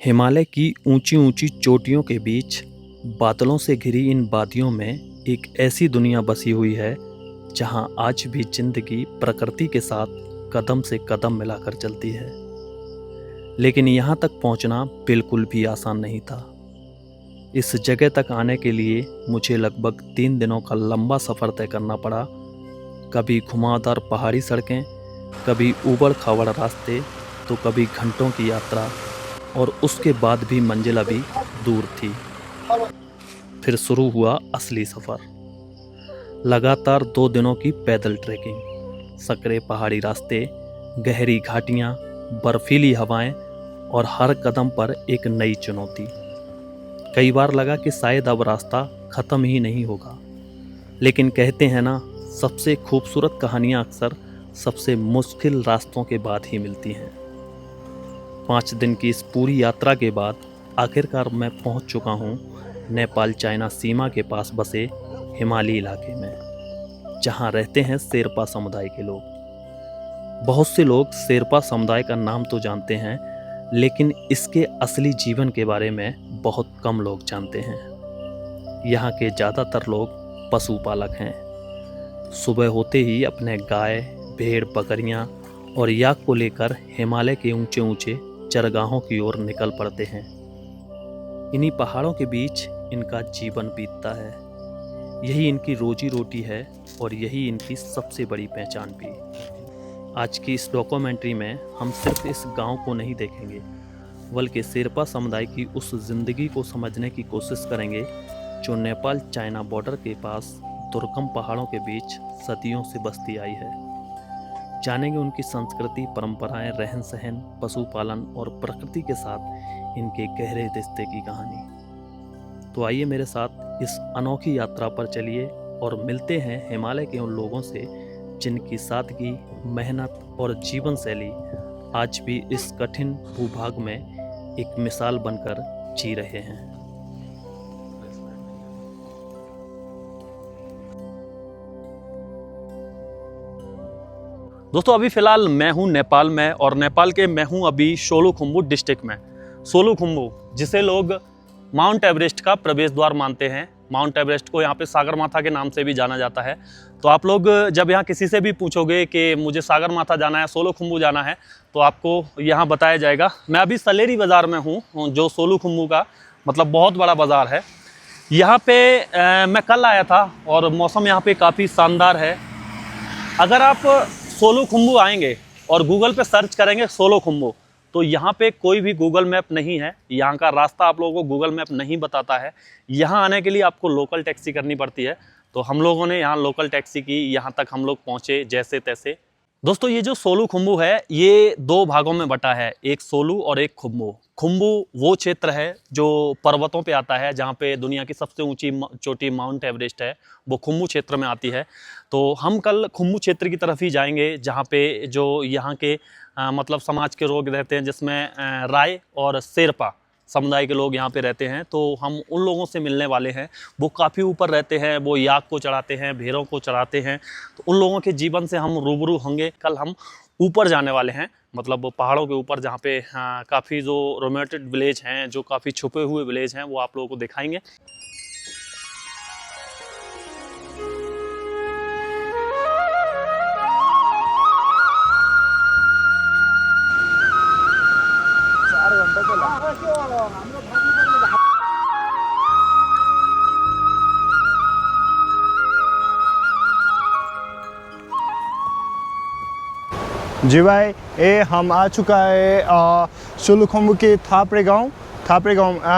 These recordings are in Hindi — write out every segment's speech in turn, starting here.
हिमालय की ऊंची ऊंची चोटियों के बीच बादलों से घिरी इन वादियों में एक ऐसी दुनिया बसी हुई है जहां आज भी जिंदगी प्रकृति के साथ कदम से कदम मिलाकर चलती है। लेकिन यहां तक पहुंचना बिल्कुल भी आसान नहीं था। इस जगह तक आने के लिए मुझे लगभग 3 दिनों का लंबा सफ़र तय करना पड़ा। कभी घुमावदार पहाड़ी सड़कें, कभी ऊबड़ खाबड़ रास्ते, तो कभी घंटों की यात्रा, और उसके बाद भी मंजिल अभी दूर थी। फिर शुरू हुआ असली सफ़र। लगातार 2 दिनों की पैदल ट्रैकिंग, सकरे पहाड़ी रास्ते, गहरी घाटियाँ, बर्फीली हवाएं, और हर कदम पर एक नई चुनौती। कई बार लगा कि शायद अब रास्ता ख़त्म ही नहीं होगा, लेकिन कहते हैं ना, सबसे खूबसूरत कहानियाँ अक्सर सबसे मुश्किल रास्तों के बाद ही मिलती हैं। 5 दिन की इस पूरी यात्रा के बाद आखिरकार मैं पहुंच चुका हूं नेपाल चाइना सीमा के पास बसे हिमालयी इलाके में, जहां रहते हैं शेरपा समुदाय के लोग। बहुत से लोग शेरपा समुदाय का नाम तो जानते हैं, लेकिन इसके असली जीवन के बारे में बहुत कम लोग जानते हैं। यहाँ के ज़्यादातर लोग पशुपालक हैं। सुबह होते ही अपने गाय, भेड़, बकरियाँ और याक को लेकर हिमालय के ऊंचे ऊंचे चरगाहों की ओर निकल पड़ते हैं। इन्हीं पहाड़ों के बीच इनका जीवन बीतता है। यही इनकी रोजी रोटी है और यही इनकी सबसे बड़ी पहचान भी। आज की इस डॉक्यूमेंट्री में हम सिर्फ इस गांव को नहीं देखेंगे, बल्कि शेरपा समुदाय की उस जिंदगी को समझने की कोशिश करेंगे जो नेपाल चाइना बॉर्डर के पास दुर्गम पहाड़ों के बीच सदियों से बसती आई है। जानेंगे उनकी संस्कृति, परंपराएं, रहन सहन, पशुपालन और प्रकृति के साथ इनके गहरे रिश्ते की कहानी। तो आइए मेरे साथ इस अनोखी यात्रा पर चलिए और मिलते हैं हिमालय के उन लोगों से जिनकी सादगी, मेहनत और जीवन शैली आज भी इस कठिन भूभाग में एक मिसाल बनकर जी रहे हैं। दोस्तों, अभी फ़िलहाल मैं हूँ नेपाल में, और नेपाल के मैं हूँ अभी सोलुखुम्बु डिस्ट्रिक्ट में। सोलुखुम्बु, जिसे लोग माउंट एवरेस्ट का प्रवेश द्वार मानते हैं। माउंट एवरेस्ट को यहाँ पे सागरमाथा के नाम से भी जाना जाता है। तो आप लोग जब यहाँ किसी से भी पूछोगे कि मुझे सागरमाथा जाना है, सोलुखुम्बु जाना है, तो आपको यहाँ बताया जाएगा। मैं अभी सलेरी बाज़ार में हूँ, जो सोलुखुम्बु का मतलब बहुत बड़ा बाज़ार है। यहाँ पे मैं कल आया था और मौसम यहाँ पे काफ़ी शानदार है। अगर आप सोलुखुम्बु आएंगे और गूगल पे सर्च करेंगे सोलुखुम्बु, तो यहाँ पे कोई भी गूगल मैप नहीं है। यहाँ का रास्ता आप लोगों को गूगल मैप नहीं बताता है। यहाँ आने के लिए आपको लोकल टैक्सी करनी पड़ती है। तो हम लोगों ने यहाँ लोकल टैक्सी की, यहाँ तक हम लोग पहुँचे जैसे तैसे। दोस्तों, ये जो सोलुखुम्बु है, ये 2 भागों में बटा है, एक सोलु और एक खुम्बु। खुम्बु वो क्षेत्र है जो पर्वतों पे आता है, जहाँ पे दुनिया की सबसे ऊंची चोटी माउंट एवरेस्ट है, वो खुम्बु क्षेत्र में आती है। तो हम कल खुम्बु क्षेत्र की तरफ ही जाएंगे, जहाँ पे जो यहाँ के मतलब समाज के लोग रहते हैं, जिसमें राय और शेरपा समुदाय के लोग यहाँ पे रहते हैं। तो हम उन लोगों से मिलने वाले हैं। वो काफ़ी ऊपर रहते हैं, वो याक को चढ़ाते हैं, भेड़ों को चढ़ाते हैं। तो उन लोगों के जीवन से हम रूबरू होंगे। कल हम ऊपर जाने वाले हैं, मतलब पहाड़ों के ऊपर, जहाँ पे काफ़ी जो रोमेटेड विलेज हैं, जो काफ़ी छुपे हुए विलेज हैं, वो आप लोगों को दिखाएंगे। जी भाई, ये हम आ चुका है सोलुखुम्बु के थापरे गांव।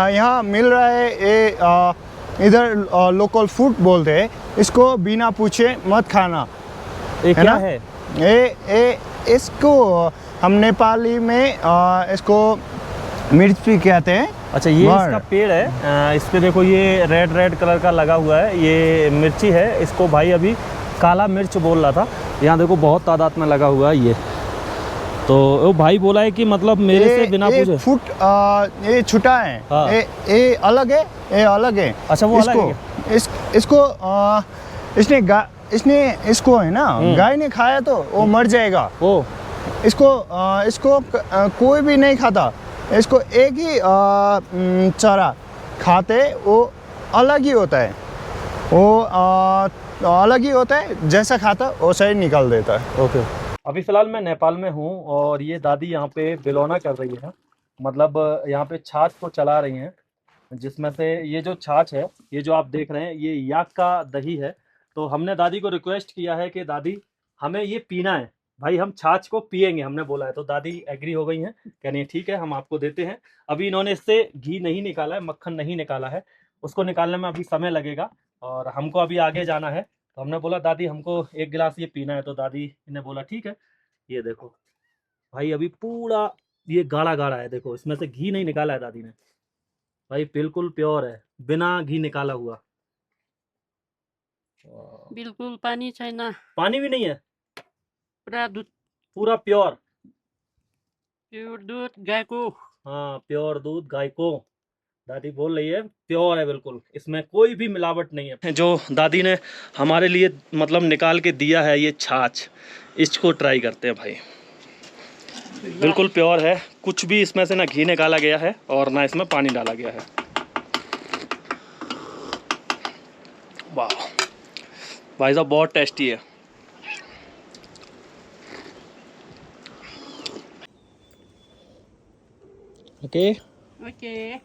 यहाँ मिल रहा है ये इधर लोकल फूड बोलते हैं इसको, बिना पूछे मत खाना। ये क्या है? ये इसको हम नेपाली में इसको मिर्च भी कहते हैं। अच्छा, ये इसका पेड़ है। इस पे देखो, ये रेड कलर का लगा हुआ है, ये मिर्ची है। इसको भाई अभी काला मिर्च बोल रहा था। यहाँ देखो बहुत तादाद में लगा हुआ है ये। तो वो भाई बोला है कि मतलब मेरे से बिना पूछे फूट ये छुटा है। हाँ। ये अलग है, ये अलग है। अच्छा, वो अलग है। इसने इसको है ना, गाय ने खाया तो वो मर जाएगा। ओ, इसको कोई भी नहीं खाता। इसको एक ही चारा खाते, वो अलग ही होता है, वो अलग ही होता है, जैसा खाता वैसा ही निकाल देता है। ओके। अभी फ़िलहाल मैं नेपाल में हूँ और ये दादी यहाँ पे बिलौना कर रही है, मतलब यहाँ पे छाछ को चला रही हैं, जिसमें से ये जो छाछ है, ये जो आप देख रहे हैं, ये याक का दही है। तो हमने दादी को रिक्वेस्ट किया है कि दादी हमें ये पीना है, भाई हम छाछ को पिएंगे, हमने बोला है। तो दादी एग्री हो गई हैं, कह रही हैं ठीक है हम आपको देते हैं। अभी इन्होंने इससे घी नहीं निकाला है, मक्खन नहीं निकाला है, उसको निकालने में अभी समय लगेगा और हमको अभी आगे जाना है। तो हमने बोला दादी हमको एक गिलास ये पीना है, तो दादी ने बोला ठीक है। ये देखो भाई, अभी पूरा ये गाढ़ा गाढ़ा है, देखो इसमें से घी नहीं निकाला है दादी ने, भाई बिल्कुल प्योर है, बिना घी निकाला हुआ। बिल्कुल पानी छैन, पानी भी नहीं है, पुरा दुध, पूरा प्योर। प्योर दुध गाईको। हाँ, प्योर दूध गाय को, दादी बोल रही है प्योर है बिल्कुल, इसमें कोई भी मिलावट नहीं है। जो दादी ने हमारे लिए मतलब निकाल के दिया है ये छाछ, इसको ट्राई करते हैं भाई। बिल्कुल प्योर है, कुछ भी इसमें से ना घी निकाला गया है और ना इसमें पानी डाला गया है। वाह भाई साहब, बहुत टेस्टी है। Okay okay.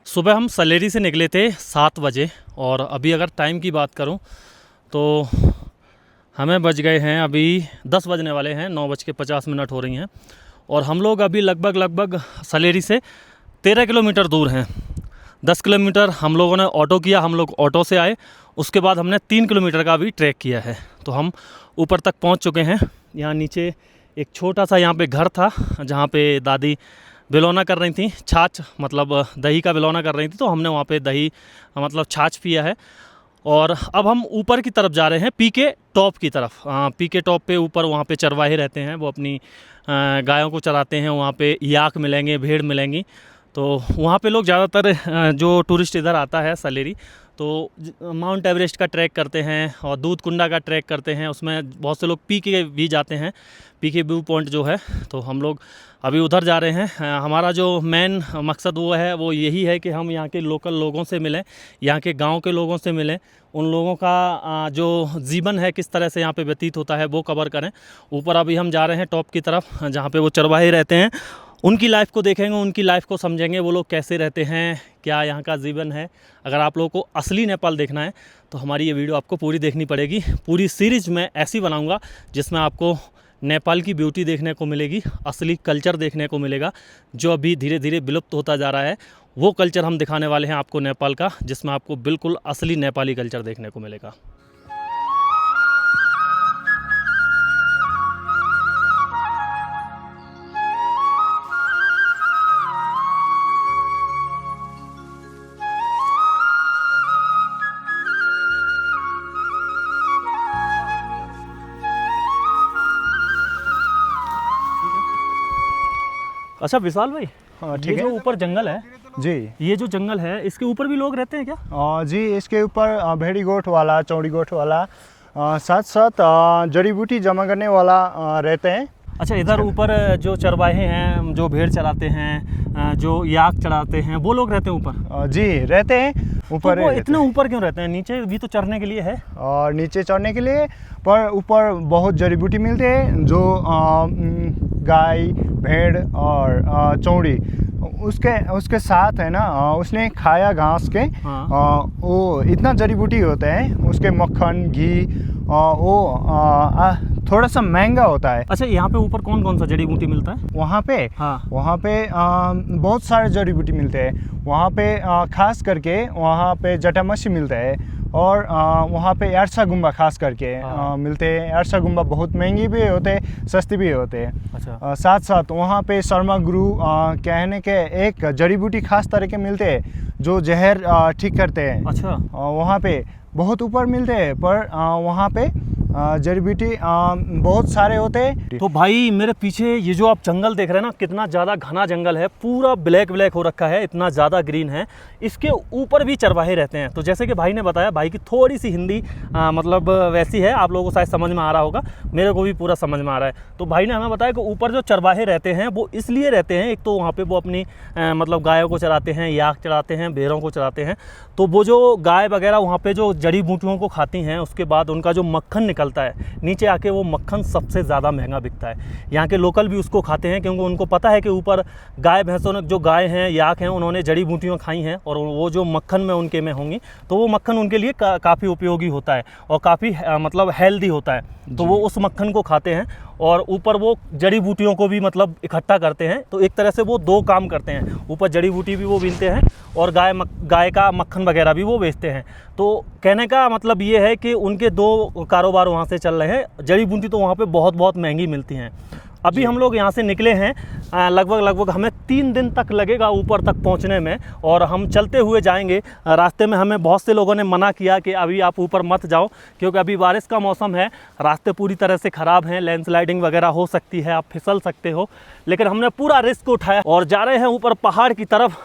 सुबह हम सलेरी से निकले थे 7 बजे और अभी अगर टाइम की बात करूं तो हमें बज गए हैं, अभी 10 बजने वाले हैं, 9:50 हो रही हैं और हम लोग अभी लगभग सलेरी से 13 किलोमीटर दूर हैं। 10 किलोमीटर हम लोगों ने ऑटो किया, हम लोग ऑटो से आए, उसके बाद हमने 3 किलोमीटर का भी ट्रैक किया है, तो हम ऊपर तक पहुंच चुके हैं। यहाँ नीचे एक छोटा सा यहाँ पे घर था जहाँ पे दादी बिलौना कर रही थी, छाछ मतलब दही का बिलौना कर रही थी, तो हमने वहाँ पे दही मतलब छाछ पिया है। और अब हम ऊपर की तरफ जा रहे हैं, पीके टॉप की तरफ। पीके टॉप पे ऊपर वहाँ पे चरवाहे रहते हैं, वो अपनी गायों को चराते हैं, वहाँ पे याक मिलेंगे, भेड़ मिलेंगी, तो वहाँ पे लोग ज़्यादातर जो टूरिस्ट इधर आता है सलेरी, तो माउंट एवरेस्ट का ट्रैक करते हैं और दूध कुंडा का ट्रैक करते हैं, उसमें बहुत से लोग पीके भी जाते हैं, पीके व्यू पॉइंट जो है, तो हम लोग अभी उधर जा रहे हैं। हमारा जो मेन मकसद वो है, वो यही है कि हम यहाँ के लोकल लोगों से मिलें, यहाँ के गांव के लोगों से मिलें, उन लोगों का जो जीवन है किस तरह से यहाँ पे व्यतीत होता है वो कवर करें। ऊपर अभी हम जा रहे हैं टॉप की तरफ, जहाँ पे वो चरवाहे रहते हैं, उनकी लाइफ को देखेंगे, उनकी लाइफ को समझेंगे, वो लोग कैसे रहते हैं, क्या यहाँ का जीवन है। अगर आप लोगों को असली नेपाल देखना है तो हमारी ये वीडियो आपको पूरी देखनी पड़ेगी। पूरी सीरीज़ मैं ऐसी बनाऊँगा जिसमें आपको नेपाल की ब्यूटी देखने को मिलेगी, असली कल्चर देखने को मिलेगा, जो अभी धीरे धीरे विलुप्त होता जा रहा है। वो कल्चर हम दिखाने वाले हैं आपको नेपाल का, जिसमें आपको बिल्कुल असली नेपाली कल्चर देखने को मिलेगा। अच्छा विशाल भाई, हाँ ये ठीक जो है ऊपर जंगल है, जी। ये जो जंगल है इसके ऊपर भी लोग रहते हैं क्या? जी, इसके ऊपर भेड़ी गोट वाला, चौड़ी गोट वाला, साथ साथ जड़ी बूटी जमा करने वाला रहते हैं। अच्छा, इधर ऊपर जो चरवाहे हैं, जो भेड़ चराते हैं, जो याक चढ़ाते हैं, वो लोग रहते हैं ऊपर? जी रहते हैं ऊपर। तो वो इतना ऊपर क्यों रहते हैं? नीचे भी तो चढ़ने के लिए है। और नीचे चढ़ने के लिए, पर ऊपर बहुत जड़ी बूटी मिलते हैं, जो गाय, भेड़ और चौड़ी, उसके साथ है ना, उसने खाया घास के। हाँ। वो इतना जड़ी बूटी होता है, उसके मक्खन, घी, वो थोड़ा सा महंगा होता है। अच्छा, यहाँ पे ऊपर कौन कौन सा जड़ी बूटी मिलता है? वहाँ पे हाँ। वहाँ पे बहुत सारे जड़ी बूटी मिलते हैं। वहाँ पे खास करके वहाँ पे जटामसी मिलता है, और वहाँ पे यारसा गुम्बा खास करके हाँ। मिलते हैं। यारसा गुम्बा बहुत महंगी भी होते हैं, सस्ती भी होते हैं। अच्छा। साथ साथ वहाँ पे शर्मा गुरु कहने के एक जड़ी बूटी खास तरह के मिलते हैं, जो जहर ठीक करते हैं। अच्छा। वहाँ पे बहुत ऊपर मिलते हैं, पर वहाँ पे जड़ी बूटी बहुत सारे होते हैं। तो भाई मेरे पीछे ये जो आप जंगल देख रहे हैं ना, कितना ज़्यादा घना जंगल है, पूरा ब्लैक ब्लैक हो रखा है, इतना ज़्यादा ग्रीन है। इसके ऊपर भी चरवाहे रहते हैं। तो जैसे कि भाई ने बताया, भाई की थोड़ी सी हिंदी मतलब वैसी है, आप लोगों को शायद समझ में आ रहा होगा, मेरे को भी पूरा समझ में आ रहा है। तो भाई ने हमें बताया कि ऊपर जो चरवाहे रहते हैं वो इसलिए रहते हैं, एक तो वहाँ पर वो अपनी मतलब गायों को चराते हैं, याक चराते हैं, भेड़ों को चराते हैं। तो वो जो गाय वगैरह वहाँ पे जो जड़ी बूटियों को खाती हैं, उसके बाद उनका जो मक्खन निकलता है नीचे आके, वो मक्खन सबसे ज़्यादा महंगा बिकता है। यहाँ के लोकल भी उसको खाते हैं, क्योंकि उनको पता है कि ऊपर गाय भैंसों ने, जो गाय हैं, याक हैं, उन्होंने जड़ी बूटियाँ खाई हैं और वो जो मक्खन में उनके में होंगी, तो वो मक्खन उनके लिए काफ़ी उपयोगी होता है और काफ़ी मतलब हेल्दी होता है। तो वो उस मक्खन को खाते हैं और ऊपर वो जड़ी बूटियों को भी मतलब इकट्ठा करते हैं। तो एक तरह से वो दो काम करते हैं, ऊपर जड़ी बूटी भी वो बीनते हैं और गाय का मक्खन वगैरह भी वो बेचते हैं। तो कहने का मतलब ये है कि उनके दो कारोबार वहाँ से चल रहे हैं। जड़ी बूटी तो वहाँ पे बहुत बहुत महंगी मिलती हैं। अभी हम लोग यहाँ से निकले हैं, लगभग हमें 3 दिन तक लगेगा ऊपर तक पहुँचने में, और हम चलते हुए जाएंगे। रास्ते में हमें बहुत से लोगों ने मना किया कि अभी आप ऊपर मत जाओ, क्योंकि अभी बारिश का मौसम है, रास्ते पूरी तरह से ख़राब हैं, लैंडस्लाइडिंग वगैरह हो सकती है, आप फिसल सकते हो। लेकिन हमने पूरा रिस्क उठाया और जा रहे हैं ऊपर पहाड़ की तरफ।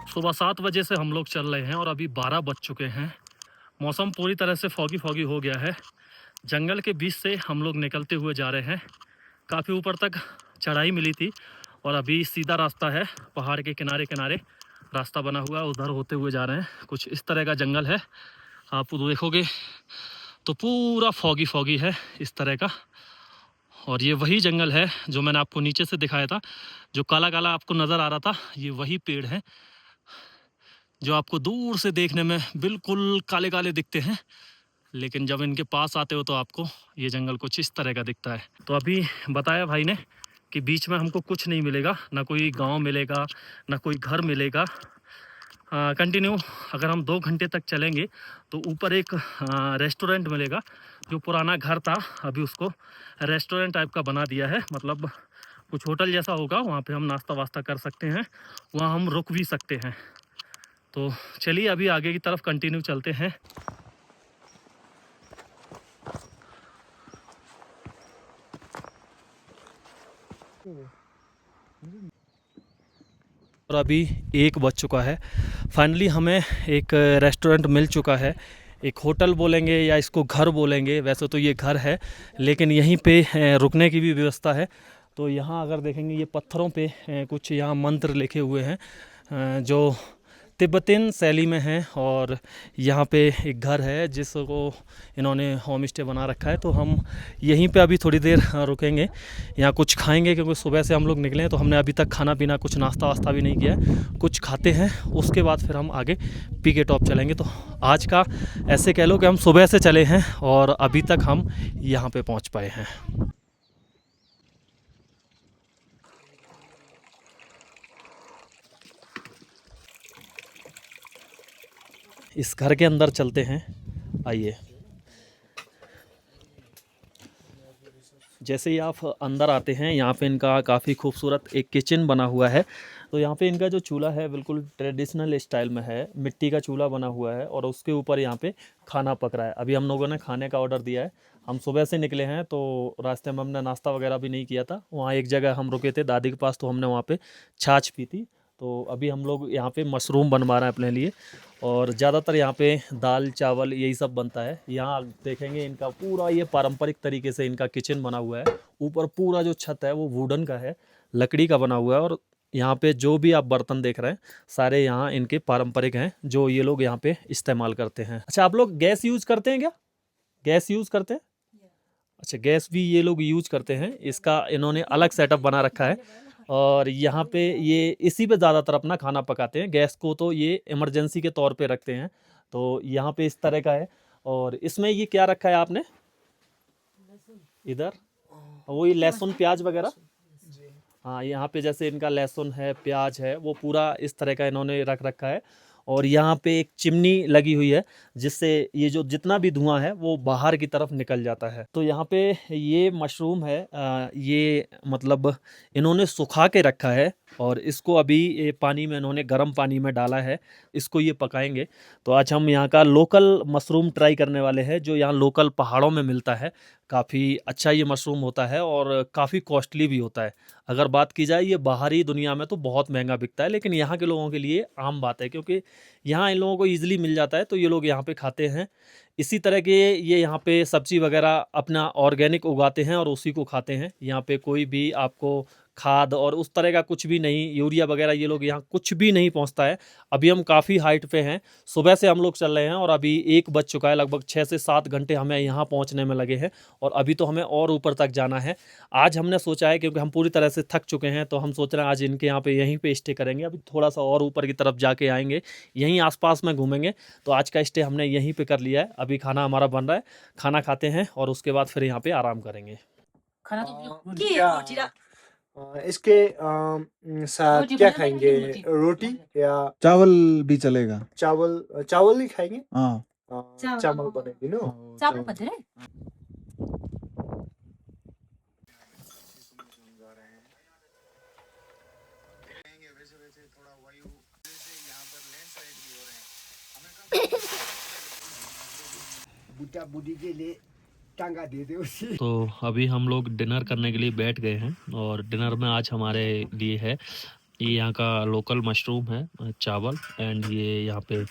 सुबह 7 बजे से हम लोग चल रहे हैं और अभी 12 बज चुके हैं। मौसम पूरी तरह से फॉगी हो गया है। जंगल के बीच से हम लोग निकलते हुए जा रहे हैं। काफ़ी ऊपर तक चढ़ाई मिली थी और अभी सीधा रास्ता है, पहाड़ के किनारे किनारे रास्ता बना हुआ है, उधर होते हुए जा रहे हैं। कुछ इस तरह का जंगल है, आप देखोगे तो पूरा फॉगी है इस तरह का। और ये वही जंगल है जो मैंने आपको नीचे से दिखाया था, जो काला काला आपको नज़र आ रहा था, ये वही पेड़ है जो आपको दूर से देखने में बिल्कुल काले काले दिखते हैं, लेकिन जब इनके पास आते हो तो आपको ये जंगल कुछ इस तरह का दिखता है। तो अभी बताया भाई ने कि बीच में हमको कुछ नहीं मिलेगा, ना कोई गांव मिलेगा, ना कोई घर मिलेगा। कंटिन्यू अगर हम 2 घंटे तक चलेंगे तो ऊपर एक रेस्टोरेंट मिलेगा, जो पुराना घर था अभी उसको रेस्टोरेंट टाइप का बना दिया है, मतलब कुछ होटल जैसा होगा। वहाँ पे हम नाश्ता वास्ता कर सकते हैं, वहाँ हम रुक भी सकते हैं। तो चलिए अभी आगे की तरफ कंटिन्यू चलते हैं। और अभी 1 बज चुका है। फाइनली हमें एक रेस्टोरेंट मिल चुका है, एक होटल बोलेंगे या इसको घर बोलेंगे। वैसे तो ये घर है, लेकिन यहीं पे रुकने की भी व्यवस्था है। तो यहाँ अगर देखेंगे, ये पत्थरों पे कुछ यहाँ मंत्र लिखे हुए हैं जो तिब्बतन शैली में हैं, और यहाँ पे एक घर है जिसको इन्होंने होम स्टे बना रखा है। तो हम यहीं पे अभी थोड़ी देर रुकेंगे, यहाँ कुछ खाएंगे, क्योंकि सुबह से हम लोग निकले हैं तो हमने अभी तक खाना पीना कुछ नाश्ता वास्ता भी नहीं किया है। कुछ खाते हैं, उसके बाद फिर हम आगे पीके टॉप चलेंगे। तो आज का ऐसे कह लो कि हम सुबह से चले हैं और अभी तक हम यहाँ पर पहुँच पाए हैं। इस घर के अंदर चलते हैं, आइए। जैसे ही आप अंदर आते हैं, यहाँ पे इनका काफ़ी खूबसूरत एक किचन बना हुआ है। तो यहाँ पे इनका जो चूल्हा है बिल्कुल ट्रेडिशनल स्टाइल में है, मिट्टी का चूल्हा बना हुआ है और उसके ऊपर यहाँ पे खाना पक रहा है। अभी हम लोगों ने खाने का ऑर्डर दिया है। हम सुबह से निकले हैं तो रास्ते में हमने नाश्ता वगैरह भी नहीं किया था। वहाँ एक जगह हम रुके थे दादी के पास, तो हमने वहाँ पे छाछ पी थी। तो अभी हम लोग यहाँ पे मशरूम बनवा रहे हैं अपने लिए, और ज़्यादातर यहाँ पे दाल चावल यही सब बनता है। यहाँ देखेंगे इनका पूरा ये पारंपरिक तरीके से इनका किचन बना हुआ है। ऊपर पूरा जो छत है वो वुडन का है, लकड़ी का बना हुआ है। और यहाँ पे जो भी आप बर्तन देख रहे हैं सारे यहाँ इनके पारंपरिक हैं, जो ये लोग यहाँ पे इस्तेमाल करते हैं। अच्छा, आप लोग गैस यूज़ करते हैं क्या? गैस यूज़ करते हैं? अच्छा, गैस भी ये लोग यूज़ करते हैं। इसका इन्होंने अलग सेटअप बना रखा है और यहाँ पे ये इसी पे ज़्यादातर अपना खाना पकाते हैं। गैस को तो ये इमरजेंसी के तौर पे रखते हैं। तो यहाँ पे इस तरह का है। और इसमें ये क्या रखा है आपने इधर? वही लहसुन प्याज वगैरह। हाँ, यहाँ पे जैसे इनका लहसुन है, प्याज है, वो पूरा इस तरह का इन्होंने रख रखा है। और यहाँ पे एक चिमनी लगी हुई है जिससे ये जो जितना भी धुआं है वो बाहर की तरफ निकल जाता है। तो यहाँ पे ये मशरूम है, ये मतलब इन्होंने सुखा के रखा है और इसको अभी ये पानी में इन्होंने गर्म पानी में डाला है। इसको ये पकाएंगे। तो आज हम यहाँ का लोकल मशरूम ट्राई करने वाले हैं जो यहाँ लोकल पहाड़ों में मिलता है। काफ़ी अच्छा ये मशरूम होता है और काफ़ी कॉस्टली भी होता है। अगर बात की जाए ये बाहरी दुनिया में तो बहुत महंगा बिकता है, लेकिन यहाँ के लोगों के लिए आम बात है क्योंकि यहाँ इन लोगों को ईज़िली मिल जाता है, तो ये लोग यहाँ पे खाते हैं। इसी तरह के ये यहाँ पे सब्ज़ी वगैरह अपना ऑर्गेनिक उगाते हैं और उसी को खाते हैं। यहाँ पे कोई भी आपको खाद और उस तरह का कुछ भी नहीं, यूरिया वगैरह ये लोग यहाँ कुछ भी नहीं पहुँचता है। अभी हम काफ़ी हाइट पे हैं, सुबह से हम लोग चल रहे हैं और अभी 1 बज चुका है, लगभग 6 से 7 घंटे हमें यहाँ पहुँचने में लगे हैं और अभी तो हमें और ऊपर तक जाना है। आज हमने सोचा है क्योंकि हम पूरी तरह से थक चुके हैं, तो हम सोच रहे हैं आज इनके यहाँ पे यहीं पे स्टे करेंगे। अभी थोड़ा सा और ऊपर की तरफ जाके आएंगे, यहीं आसपास में घूमेंगे। तो आज का स्टे हमने यहीं पे कर लिया है। अभी खाना हमारा बन रहा है, खाना खाते हैं और उसके बाद फिर यहाँ पे आराम करेंगे। खाना तो क्या इसके साथ क्या खाएंगे? रोटी या चावल भी चलेगा। चावल? चावल ही खाएंगे। हाँ, चावल बनेगी ना। चावल पत्थर है। बुढ़ा बुढ़ी के लिए टांगा दे दे उसी। तो अभी हम लोग डिनर करने के लिए बैठ गए हैं और डिनर में आज हमारे लिए है ये यहाँ का लोकल मशरूम है, चावल एंड ये यहाँ पे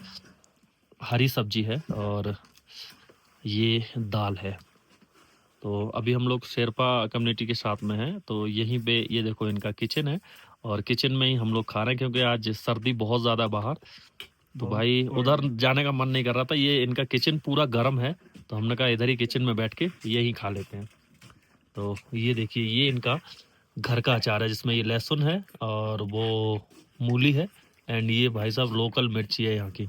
हरी सब्जी है और ये दाल है। तो अभी हम लोग शेरपा कम्युनिटी के साथ में हैं, तो यहीं पे ये देखो इनका किचन है और किचन में ही हम लोग खा रहे हैं क्योंकि आज सर्दी बहुत ज़्यादा बाहर। तो भाई उधर जाने का मन नहीं कर रहा था, ये इनका किचन पूरा गर्म है, तो हमने कहा इधर ही किचन में बैठ के यही खा लेते हैं। तो ये देखिए ये इनका घर का अचार है जिसमें ये लहसुन है और वो मूली है एंड ये भाई साहब लोकल मिर्ची है यहाँ की।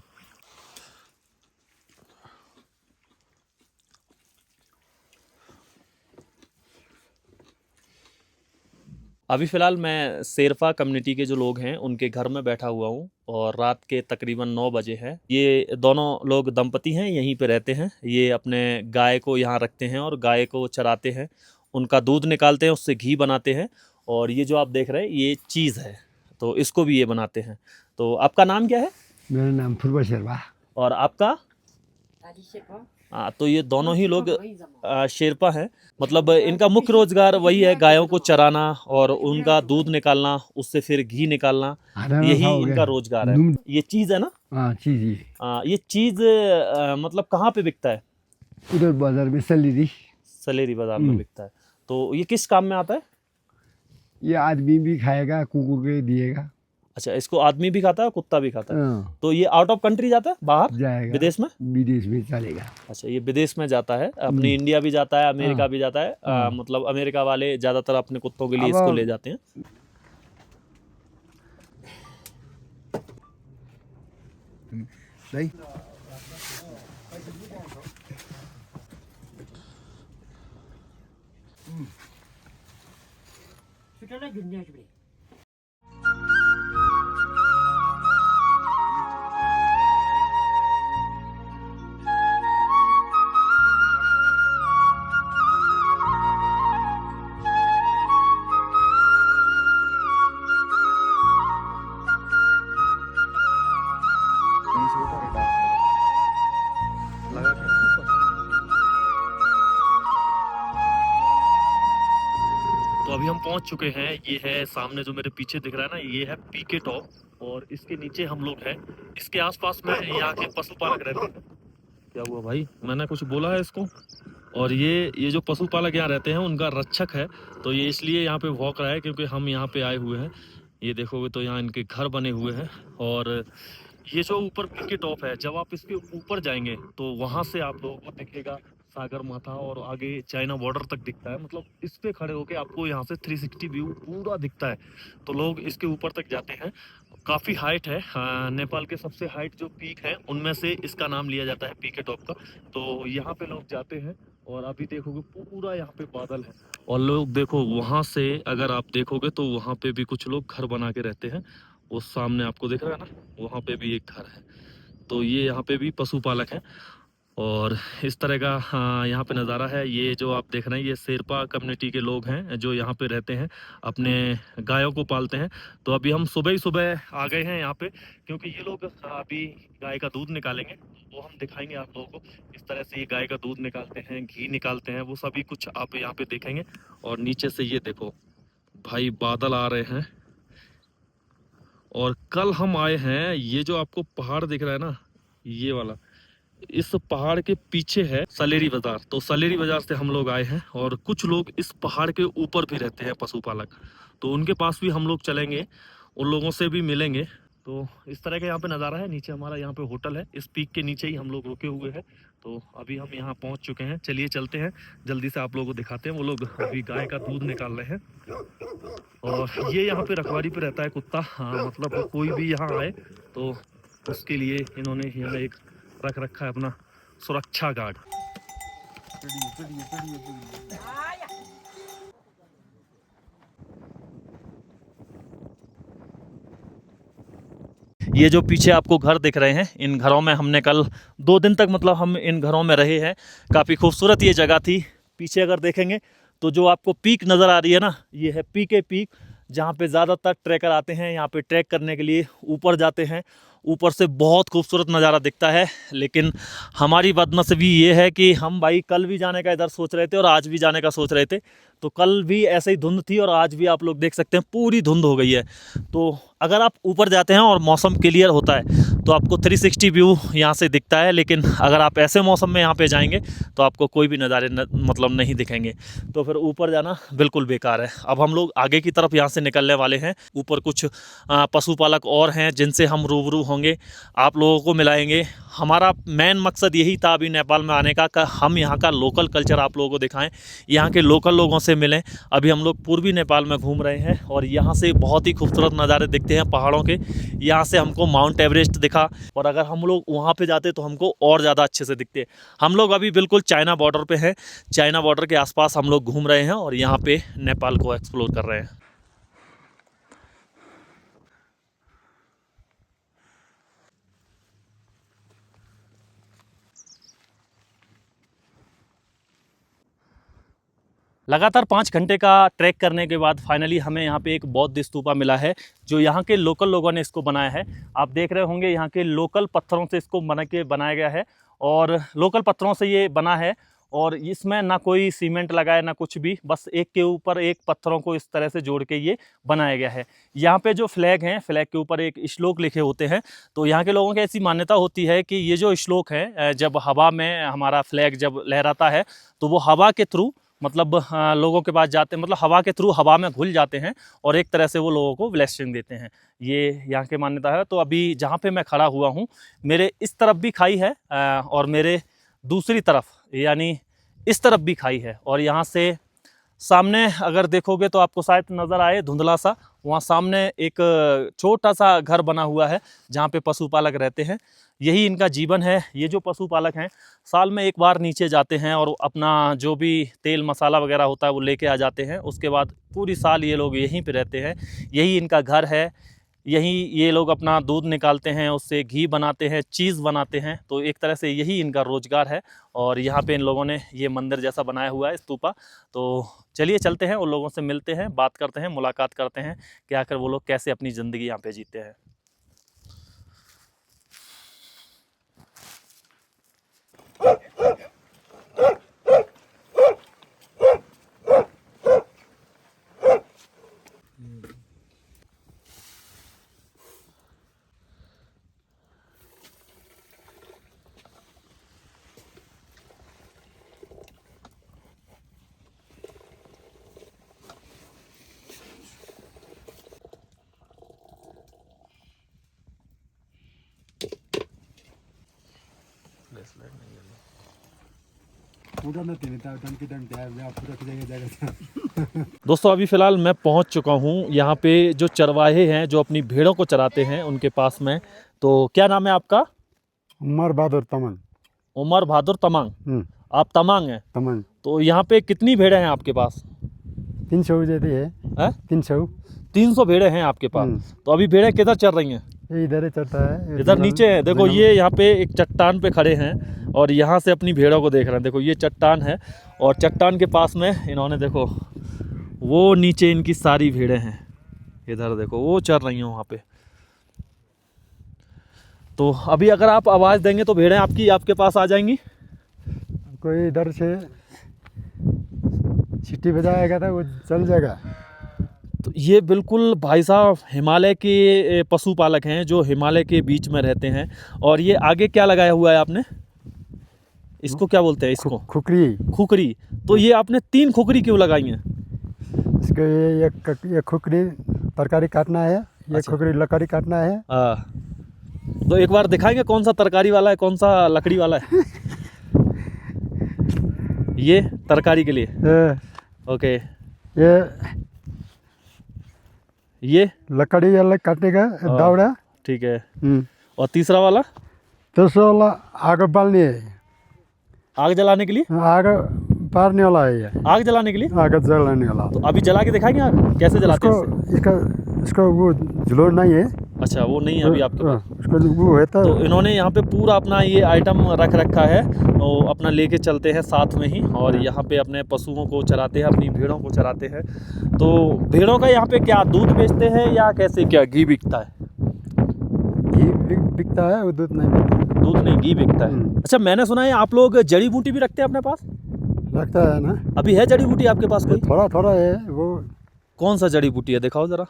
अभी फ़िलहाल मैं शेरपा कम्युनिटी के जो लोग हैं उनके घर में बैठा हुआ हूँ और रात के तकरीबन 9 बजे हैं। ये दोनों लोग दंपति हैं, यहीं पे रहते हैं। ये अपने गाय को यहाँ रखते हैं और गाय को चराते हैं, उनका दूध निकालते हैं, उससे घी बनाते हैं। और ये जो आप देख रहे हैं ये चीज़ है, तो इसको भी ये बनाते हैं। तो आपका नाम क्या है? मेरा नाम फुरबा शेरपा। और आपका? तो ये दोनों ही लोग शेरपा हैं। मतलब इनका मुख्य रोजगार वही है, गायों को चराना और उनका दूध निकालना, उससे फिर घी निकालना, यही इनका रोजगार है। ये चीज़ है ना? हाँ चीज ही। ये चीज़ मतलब कहाँ पे बिकता है? उधर बाजार में सलेरी। सलेरी बाजार में बिकता है। तो ये किस काम में आता है? ये आदमी भी खाएगा, कुकुर के दिएगा। अच्छा, इसको आदमी भी खाता है, कुत्ता भी खाता है। हाँ, तो ये आउट ऑफ कंट्री जाता है, बाहर जाएगा विदेश में? विदेश में चलेगा। अच्छा, ये विदेश में जाता है, अपनी इंडिया भी जाता है, अमेरिका हाँ। भी जाता है। हाँ। मतलब अमेरिका वाले ज़्यादातर अपने कुत्तों के लिए अब इसको ले जाते हैं। नहीं तो अभी हम पहुंच चुके हैं। ये है सामने जो मेरे पीछे दिख रहा है ना, ये है पीके टॉप और इसके नीचे हम लोग हैं। इसके आसपास में यहाँ के पशुपालक रहते हैं। क्या हुआ भाई, मैंने कुछ बोला है इसको? और ये जो पशुपालक यहाँ रहते हैं उनका रक्षक है, तो ये इसलिए यहाँ पे भौंक रहा है क्योंकि हम यहाँ पे आए हुए हैं। ये देखोगे तो यहाँ इनके घर बने हुए हैं और ये जो ऊपर पीके टॉप है, जब आप इसके ऊपर जाएंगे तो वहाँ से आप लोगों को दिखेगा सागर माथा और आगे चाइना बॉर्डर तक दिखता है। मतलब इस पे खड़े होके आपको यहाँ से 360 व्यू पूरा दिखता है। तो लोग इसके ऊपर तक जाते हैं। काफ़ी हाइट है। नेपाल के सबसे हाइट जो पीक है उनमें से इसका नाम लिया जाता है पीके टॉप का। तो यहाँ पे लोग जाते हैं और अभी देखोगे पूरा यहाँ पे बादल है। और लोग देखो वहाँ से अगर आप देखोगे तो वहाँ पे भी कुछ लोग घर बना के रहते हैं। वो सामने आपको दिख रहा है ना, वहाँ पे भी एक घर है। तो ये यहाँ पे भी पशुपालक हैं। और इस तरह का यहाँ पे नज़ारा है। ये जो आप देख रहे हैं ये शेरपा कम्युनिटी के लोग हैं जो यहाँ पे रहते हैं, अपने गायों को पालते हैं। तो अभी हम सुबह ही सुबह आ गए हैं यहाँ पे, क्योंकि ये लोग अभी गाय का दूध निकालेंगे। वो हम दिखाएंगे आप लोगों को। इस तरह से ये गाय का दूध निकालते हैं, घी निकालते हैं, वो सभी कुछ आप यहाँ पे देखेंगे। और नीचे से ये देखो भाई बादल आ रहे हैं। और कल हम आए हैं, ये जो आपको पहाड़ दिख रहा है ना, ये वाला, इस पहाड़ के पीछे है सलेरी बाजार। तो सलेरी बाजार से हम लोग आए हैं और कुछ लोग इस पहाड़ के ऊपर भी रहते हैं पशुपालक। तो उनके पास भी हम लोग चलेंगे, उन लोगों से भी मिलेंगे। तो इस तरह का यहाँ पे नज़ारा है। नीचे हमारा यहाँ पे होटल है, इस पीक के नीचे ही हम लोग रुके हुए हैं। तो अभी हम यहाँ पहुँच चुके हैं। चलिए चलते हैं, जल्दी से आप लोगों को दिखाते हैं। वो लोग अभी गाय का दूध निकाल रहे हैं। और ये यहाँ पे रखवारी पे रहता है कुत्ता। हाँ, मतलब कोई भी यहाँ आए तो उसके लिए इन्होंने यहाँ एक रख रखा है अपना सुरक्षा गार्ड। ये जो पीछे आपको घर दिख रहे हैं, इन घरों में हमने कल 2 दिन तक मतलब हम इन घरों में रहे हैं। काफ़ी खूबसूरत ये जगह थी। पीछे अगर देखेंगे तो जो आपको पीक नज़र आ रही है ना, ये है पीके पीक, जहाँ पे ज़्यादातर ट्रैकर आते हैं। यहाँ पे ट्रैक करने के लिए ऊपर जाते हैं। ऊपर से बहुत खूबसूरत नज़ारा दिखता है। लेकिन हमारी बदनसीबी ये है कि हम भाई कल भी जाने का इधर सोच रहे थे और आज भी जाने का सोच रहे थे। तो कल भी ऐसे ही धुंध थी और आज भी आप लोग देख सकते हैं पूरी धुंध हो गई है। तो अगर आप ऊपर जाते हैं और मौसम क्लियर होता है तो आपको 360 व्यू यहाँ से दिखता है। लेकिन अगर आप ऐसे मौसम में यहाँ पे जाएंगे तो आपको कोई भी नज़ारे मतलब नहीं दिखेंगे। तो फिर ऊपर जाना बिल्कुल बेकार है। अब हम लोग आगे की तरफ यहाँ से निकलने वाले हैं। ऊपर कुछ पशुपालक और हैं जिनसे हम रूबरू होंगे, आप लोगों को मिलाएंगे। हमारा मेन मकसद यही था अभी नेपाल में आने का कि हम यहाँ का लोकल कल्चर आप लोगों को दिखाएं, यहाँ के लोकल लोगों से मिलें। अभी हम लोग पूर्वी नेपाल में घूम रहे हैं और यहाँ से बहुत ही खूबसूरत नज़ारे दिखते हैं पहाड़ों के। यहाँ से हमको माउंट एवरेस्ट दिखा और अगर हम लोग वहाँ पे जाते तो हमको और ज़्यादा अच्छे से दिखते। हम लोग अभी बिल्कुल चाइना बॉर्डर पे हैं। चाइना बॉर्डर के आसपास हम लोग घूम रहे हैं और यहाँ पे नेपाल को एक्सप्लोर कर रहे हैं। लगातार 5 घंटे का ट्रैक करने के बाद फाइनली हमें यहाँ पे एक बौद्ध स्तूपा मिला है, जो यहाँ के लोकल लोगों ने इसको बनाया है। आप देख रहे होंगे यहाँ के लोकल पत्थरों से इसको बनाया गया है और लोकल पत्थरों से ये बना है। और इसमें ना कोई सीमेंट लगा है ना कुछ भी, बस एक के ऊपर एक पत्थरों को इस तरह से जोड़ के ये बनाया गया है। यहाँ पे जो फ्लैग हैं, फ्लैग के ऊपर एक श्लोक लिखे होते हैं। तो यहाँ के लोगों की ऐसी मान्यता होती है कि ये जो श्लोक है, जब हवा में हमारा फ्लैग जब लहराता है तो वो हवा के थ्रू मतलब लोगों के पास जाते हैं, मतलब हवा के थ्रू हवा में घुल जाते हैं और एक तरह से वो लोगों को ब्लेसिंग देते हैं। ये यहाँ की मान्यता है। तो अभी जहाँ पे मैं खड़ा हुआ हूँ, मेरे इस तरफ भी खाई है और मेरे दूसरी तरफ यानी इस तरफ भी खाई है। और यहाँ से सामने अगर देखोगे तो आपको शायद नज़र आए धुंधला सा, वहाँ सामने एक छोटा सा घर बना हुआ है जहाँ पे पशुपालक रहते हैं। यही इनका जीवन है। ये जो पशुपालक हैं साल में एक बार नीचे जाते हैं और अपना जो भी तेल मसाला वगैरह होता है वो लेके आ जाते हैं। उसके बाद पूरी साल ये लोग यहीं पे रहते हैं। यही इनका घर है। यहीं ये लोग अपना दूध निकालते हैं, उससे घी बनाते हैं, चीज़ बनाते हैं। तो एक तरह से यही इनका रोज़गार है। और यहाँ पे इन लोगों ने ये मंदिर जैसा बनाया हुआ है, स्तूपा। तो चलिए चलते हैं, उन लोगों से मिलते हैं, बात करते हैं, मुलाकात करते हैं कि आखिर वो लोग कैसे अपनी ज़िंदगी यहाँ पे जीते हैं। ब्रेसलेट नहीं है। उधर न तीन टाइम के टाइम क्या है पूरा जाएगा दोस्तों अभी फ़िलहाल मैं पहुंच चुका हूं यहाँ पे जो चरवाहे हैं जो अपनी भेड़ों को चराते हैं उनके पास में। तो क्या नाम है आपका? उमर बहादुर तमन। उमर बहादुर तमांग। आप तमांग हैं? तमन। तो यहाँ पे कितनी भेड़ें हैं आपके पास? 300 देती है। 300। 300 भेड़ें हैं आपके पास। तो अभी भेड़ें किधर चल रही हैं? ये इधर ही चलता है। इधर नीचे है। देखो ये यहाँ पे एक चट्टान पे खड़े हैं और यहाँ से अपनी भेड़ों को देख रहे हैं। देखो ये चट्टान है और चट्टान के पास में इन्होंने देखो वो नीचे इनकी सारी भेड़ें हैं। इधर देखो वो चल रही हैं वहाँ पे। तो अभी अगर आप आवाज़ देंगे तो भेड़ें आपके पास आ जाएंगी। कोई इधर से सीटी बजाएगा तो वो चल जाएगा। तो ये बिल्कुल भाई साहब हिमालय के पशुपालक हैं जो हिमालय के बीच में रहते हैं। और ये आगे क्या लगाया हुआ है आपने? इसको क्या बोलते हैं? इसको खुकरी। खुकरी। तो ये आपने 3 खुकरी क्यों लगाई हैं? इसको ये खुकरी तरकारी काटना है, ये अच्छा। खुकरी लकड़ी काटना है। तो एक बार दिखाएंगे कौन सा तरकारी वाला है कौन सा लकड़ी वाला है? ये तरकारी के लिए। ओके। ये लकड़ी वाला काटेगा दावड़ा। ठीक है। और तीसरा वाला? तीसरा वाला आग बालनी है। आग जलाने के लिए? आग पारने वाला है ये। आग जलाने के लिए? आग जलाने वाला। तो अभी जला के दिखाएंगे आग कैसे जलाते हैं इसको इसको वो झुलोर नहीं है। अच्छा वो नहीं है अभी आपके पास। उसको वो है तो इन्होंने यहाँ पे पूरा अपना ये आइटम रख रखा है और अपना लेके चलते हैं साथ में ही और यहाँ पे अपने पशुओं को चराते हैं, अपनी भेड़ों को चराते हैं। तो भेड़ों का यहाँ पे क्या दूध बेचते हैं या कैसे, क्या घी बिकता है? घी बिकता है, वो दूध नहीं बिकता। दूध नहीं घी बिकता है। अच्छा मैंने सुना है आप लोग जड़ी बूटी भी रखते हैं अपने पास? रखता है ना। अभी है जड़ी बूटी आपके पास कोई? थोड़ा थोड़ा है वो। कौन सा जड़ी बूटी है दिखाओ जरा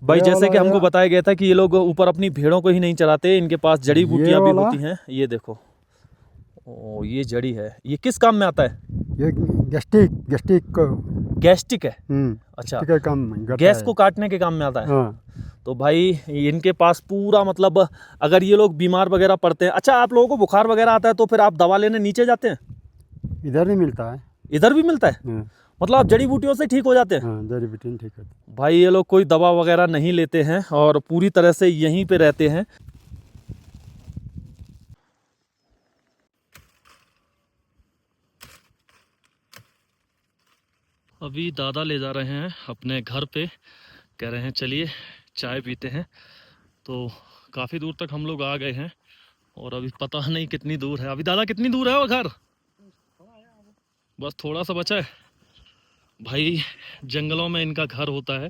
भाई। जैसे कि हमको बताया गया था कि ये लोग ऊपर अपनी भेड़ों को ही नहीं चराते, इनके पास जड़ी बूटियां भी होती हैं। ये देखो ओ ये जड़ी है। ये किस काम में आता है? ये गैस्ट्रिक को। गैस्ट्रिक है। अच्छा ठीक है, काम गैस को काटने के काम में आता है। हाँ। तो भाई इनके पास पूरा मतलब अगर ये लोग बीमार वगैरह पड़ते हैं। अच्छा आप लोगों को बुखार वगैरह आता है तो फिर आप दवा लेने नीचे जाते हैं? इधर नहीं मिलता है। इधर भी मिलता है? मतलब आप जड़ी बूटियों से ठीक हो जाते हैं? हाँ, जड़ी बूटी ठीक है। भाई ये लोग कोई दवा वगैरह नहीं लेते हैं और पूरी तरह से यहीं पे रहते हैं। अभी दादा ले जा रहे हैं अपने घर पे, कह रहे हैं चलिए चाय पीते हैं। तो काफ़ी दूर तक हम लोग आ गए हैं और अभी पता नहीं कितनी दूर है। अभी दादा कितनी दूर है वो घर? बस थोड़ा सा बचा है। भाई जंगलों में इनका घर होता है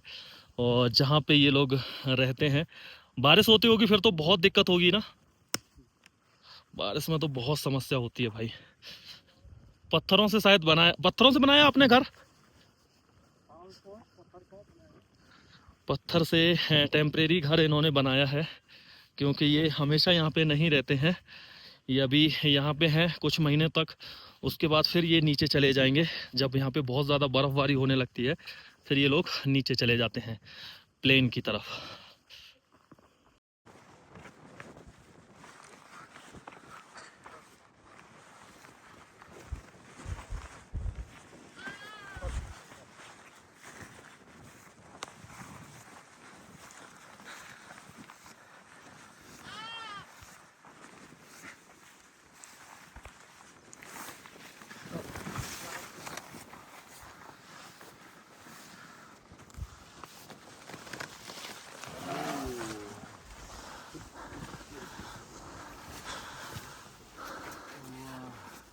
और जहाँ पे ये लोग रहते हैं। बारिश होती होगी फिर तो बहुत दिक्कत होगी ना। बारिश में तो बहुत समस्या होती है भाई। पत्थरों से शायद बनाया, पत्थरों से बनाया आपने घर? पत्थर से टेम्परेरी घर इन्होंने बनाया है क्योंकि ये हमेशा यहाँ पे नहीं रहते हैं। ये अभी यहाँ पे हैं कुछ महीने तक, उसके बाद फिर ये नीचे चले जाएंगे। जब यहाँ पे बहुत ज़्यादा बर्फ़बारी होने लगती है फिर ये लोग नीचे चले जाते हैं प्लेन की तरफ।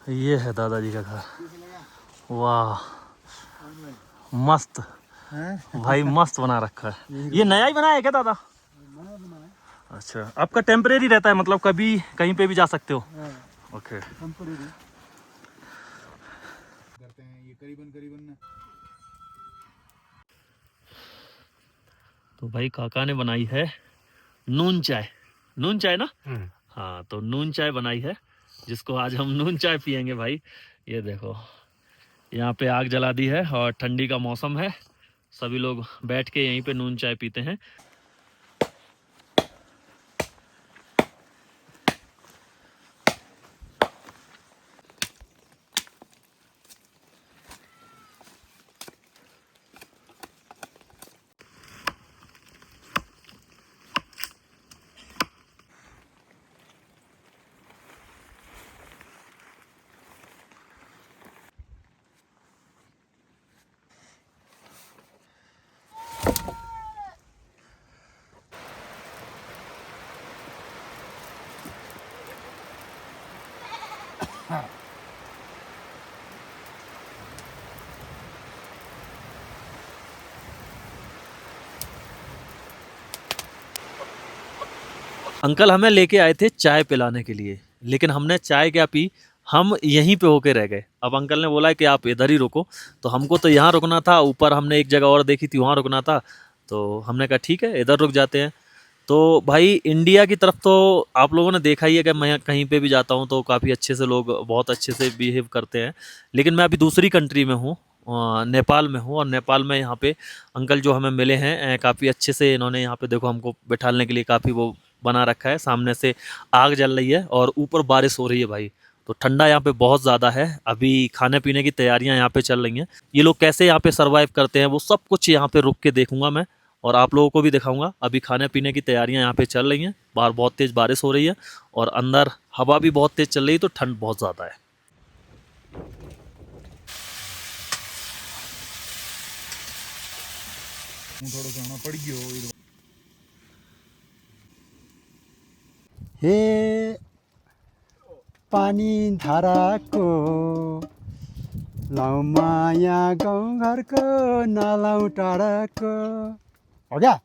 ये है दादाजी का घर। वाह मस्त भाई, मस्त बना रखा है। ये नया ही बनाया है क्या दादा? अच्छा आपका टेम्परेरी रहता है, मतलब कभी कहीं पे भी जा सकते हो? ओके। तो भाई काका ने बनाई है नून चाय। नून चाय ना? हाँ तो नून चाय बनाई है जिसको आज हम नून चाय पियेंगे भाई। ये देखो यहाँ पे आग जला दी है और ठंडी का मौसम है, सभी लोग बैठ के यहीं पे नून चाय पीते हैं। अंकल हमें लेके आए थे चाय पिलाने के लिए, लेकिन हमने चाय क्या पी, हम यहीं पे होके रह गए। अब अंकल ने बोला कि आप इधर ही रुको, तो हमको तो यहाँ रुकना था, ऊपर हमने एक जगह और देखी थी वहाँ रुकना था, तो हमने कहा ठीक है इधर रुक जाते हैं। तो भाई इंडिया की तरफ तो आप लोगों ने देखा ही है कि मैं कहीं पे भी जाता हूँ तो काफ़ी अच्छे से लोग बहुत अच्छे से बिहेव करते हैं, लेकिन मैं अभी दूसरी कंट्री में हूँ, नेपाल में हूँ। और नेपाल में यहाँ पे अंकल जो हमें मिले हैं काफ़ी अच्छे से, इन्होंने यहाँ पे देखो हमको बैठाने के लिए काफ़ी वो बना रखा है, सामने से आग जल रही है और ऊपर बारिश हो रही है भाई, तो ठंडा यहाँ पे बहुत ज़्यादा है। अभी खाने पीने की तैयारियाँ यहाँ पे चल रही हैं, ये लोग कैसे यहाँ पे सरवाइव करते हैं वो सब कुछ यहाँ पे रुक के देखूंगा मैं, और आप लोगों को भी दिखाऊंगा। अभी खाने पीने की तैयारियां यहाँ पे चल रही हैं, बाहर बहुत तेज़ बारिश हो रही है और अंदर हवा भी बहुत तेज़ चल रही है, तो ठंड बहुत ज़्यादा है। हे पानी धाराको लाउ माया गाउँ घरको नलाउ टाढाको। हो गया?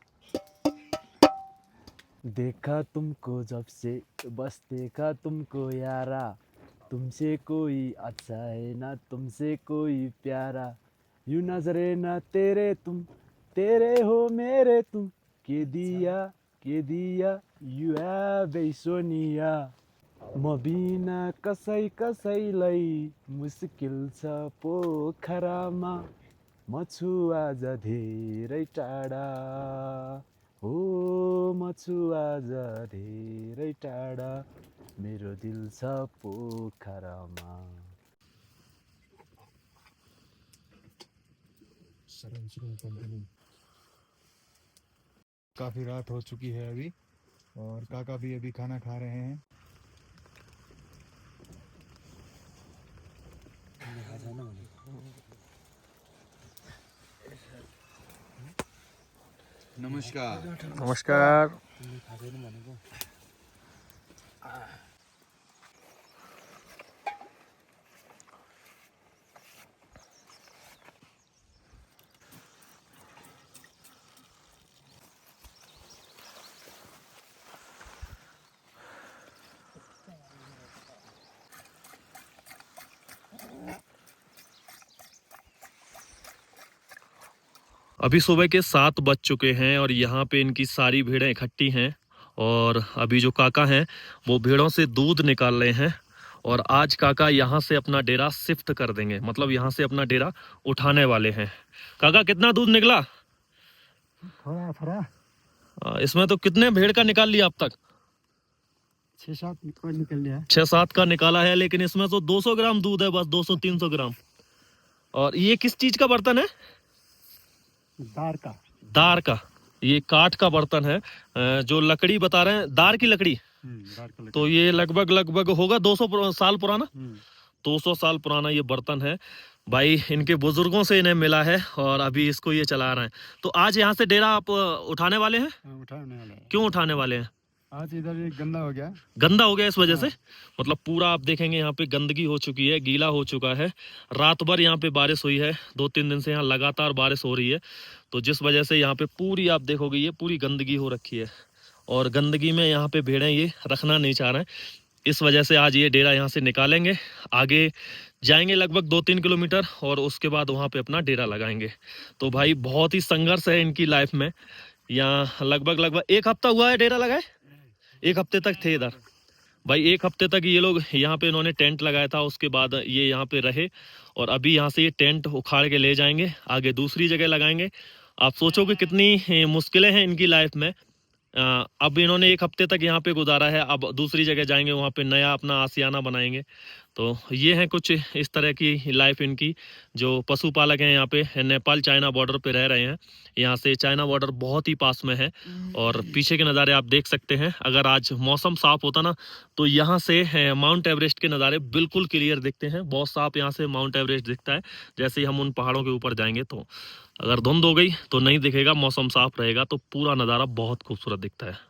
देखा तुमको जब से बस देखा तुमको यारा, तुमसे कोई अच्छा है ना तुमसे कोई प्यारा, यूं नजरे ना तेरे तुम तेरे हो मेरे तुम, के दिया यु है सोनिया। म बिना कसैलाई मुस्किल छ पोखरामा, म छु आज धेरै टाढा, हो म छु आज धेरै टाढा, मेरो दिल छ पोखरामा। काफी रात हो चुकी है अभी, और काका भी अभी खाना खा रहे हैं। नमस्कार। नमस्कार। अभी सुबह के 7 बज चुके हैं और यहाँ पे इनकी सारी भेड़ें इकट्ठी हैं, और अभी जो काका हैं वो भेड़ों से दूध निकाल रहे हैं, और आज काका यहाँ से अपना डेरा शिफ्ट कर देंगे, मतलब यहाँ से अपना डेरा उठाने वाले हैं। काका कितना दूध निकला? थोड़ा थोड़ा इसमें तो कितने भेड़ का निकाल लिया अब तक? 6-7 निकल लिया। 6-7 का निकाला है, लेकिन इसमें तो 200 ग्राम दूध है, बस 200-300 ग्राम। और ये किस चीज का बर्तन है? दार का। ये काठ का बर्तन है, जो लकड़ी बता रहे हैं दार की लकड़ी, तो ये लगभग होगा 200 साल पुराना। 200 साल पुराना ये बर्तन है भाई, इनके बुजुर्गों से इन्हें मिला है और अभी इसको ये चला रहे हैं। तो आज यहाँ से डेरा आप उठाने वाले हैं? उठाने वाले हैं। क्यों उठाने वाले हैं? आज इधर ये गंदा हो गया। गंदा हो गया इस वजह से, मतलब पूरा आप देखेंगे यहाँ पे गंदगी हो चुकी है, गीला हो चुका है। रात भर यहाँ पे बारिश हुई है, 2-3 दिन से यहाँ लगातार बारिश हो रही है, तो जिस वजह से यहाँ पे पूरी आप देखोगे ये पूरी गंदगी हो रखी है, और गंदगी में यहाँ पे भेड़ें ये रखना नहीं चाह रहे हैं। इस वजह से आज ये डेरा यहाँ से निकालेंगे, आगे जाएंगे लगभग 2-3 किलोमीटर, और उसके बाद वहाँ पे अपना डेरा लगाएंगे। तो भाई बहुत ही संघर्ष है इनकी लाइफ में। यहाँ लगभग 1 हफ्ता हुआ है डेरा लगाए, 1 हफ्ते तक थे इधर भाई। 1 हफ्ते तक ये लोग यहाँ पे इन्होंने टेंट लगाया था, उसके बाद ये यहाँ पे रहे, और अभी यहाँ से ये टेंट उखाड़ के ले जाएंगे, आगे दूसरी जगह लगाएंगे। आप सोचो कि कितनी मुश्किलें हैं इनकी लाइफ में। अब इन्होंने 1 हफ्ते तक यहाँ पे गुजारा है, अब दूसरी जगह जाएंगे, वहाँ पे नया अपना आशियाना बनाएंगे। तो ये है कुछ इस तरह की लाइफ इनकी। जो पशुपालक हैं यहाँ पे नेपाल चाइना बॉर्डर पे रह रहे हैं, यहाँ से चाइना बॉर्डर बहुत ही पास में है, और पीछे के नज़ारे आप देख सकते हैं। अगर आज मौसम साफ होता ना तो यहाँ से माउंट एवरेस्ट के नज़ारे बिल्कुल क्लियर दिखते हैं, बहुत साफ यहाँ से माउंट एवरेस्ट दिखता है। जैसे ही हम उन पहाड़ों के ऊपर जाएंगे, तो अगर धुंध हो गई तो नहीं दिखेगा, मौसम साफ रहेगा तो पूरा नज़ारा बहुत खूबसूरत दिखता है।